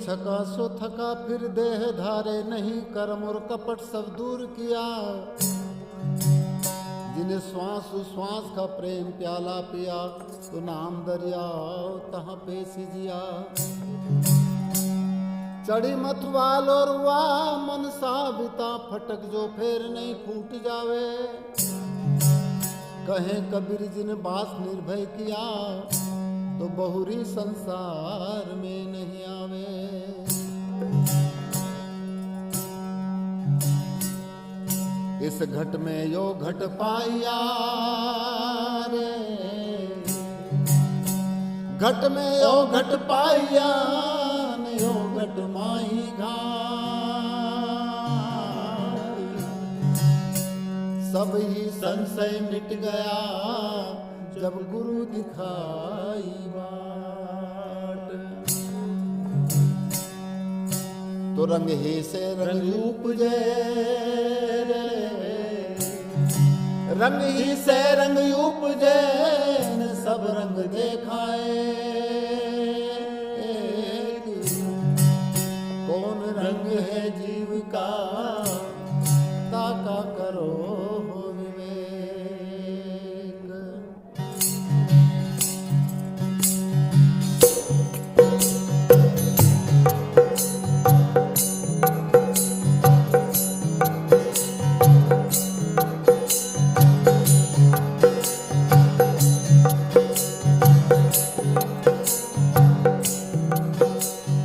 छका सो थका फिर देह धारे नहीं, कर्म और कपट सब दूर किया। जिन्हें श्वास उश्वास का प्रेम प्याला पिया, तो नाम दरिया तहाँ पे सिजिया। चढ़ी मथुआल और हुआ मन साबिता, फटक जो फेर नहीं फूट जावे। कहे कबीर जिन बास निर्भय किया, तो बहुरी संसार में नहीं आवे। इस घट में यो घट पाइया रे, घट में यो घट पाइया, यो घट माही घाट। सब ही संशय मिट गया, जब गुरु दिखाई बाट। तो रंग ही से रंग उपजे, रंग ही से रंग उपजे, सब रंग देखाए। कौन रंग है जीव का, ताका करो विवेक।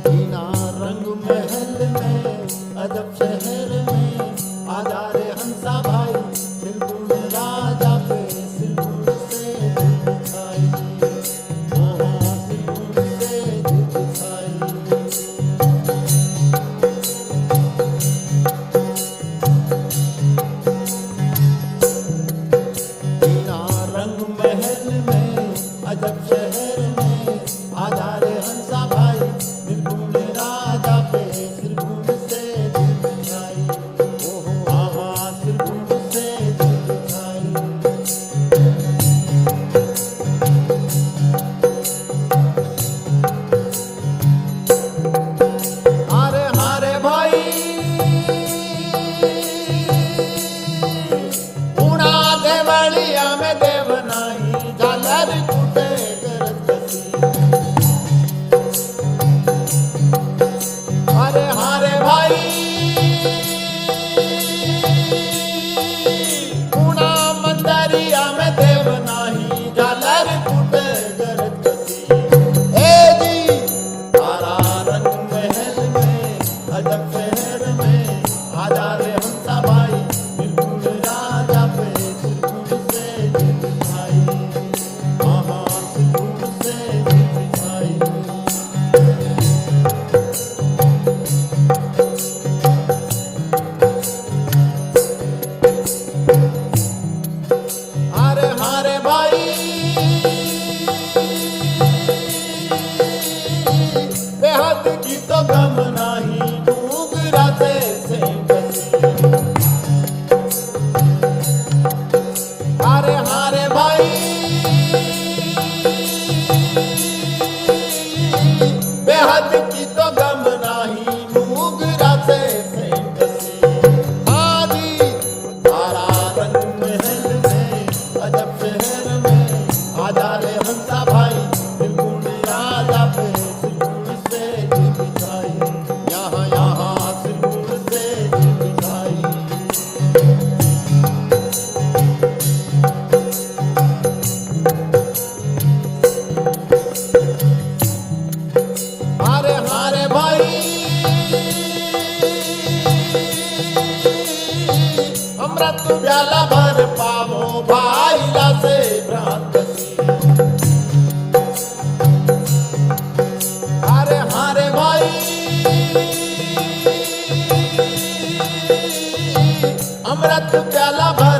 बिना रंग महल में, अजब शहर में, आजा रे हंसा भाई, सिरगुण राजा पे सिरगुण से दिखाई। सिरगुण से दिखाई। बिना रंग महल में, अजब शहर में, आजा रे हंसा भाई, सिरगुण राजा पे सिरगुण से दिखाई। सिरगुण से दिखाई। हारे हारे भाई, उड़ा देवलिया में देव नाही, झालर कुटे करत कसी। हारे हारे भाई, उड़ा मंदरिया में देव नाही, झालर कुटे करत कसी। ए जी तारा रंग महल में, अजब शहर में, आजा रे हंसा भाई, सिरगुण राजा पे सिरगुण से दिखाई। सिरगुण से दिखाई। हारे हारे भाई, बेहद की तो गम नाही, डूंगरा से कसी। हारे हारे भाई, बेहद की तो गम नाही, डूंगरा से कसी। आदि तारा रंग महल में, अजब शहर में, आजा रे हंसा भाई, सिरगुण राजा पे सिरगुण से दिखाई। यहाँ यहाँ सिरगुण से दिखाई। हारे हारे भाई, अमृत प्याला भर पावो, भाईला से भ्रांत सी। हारे हारे भाई, अमृत प्याला भर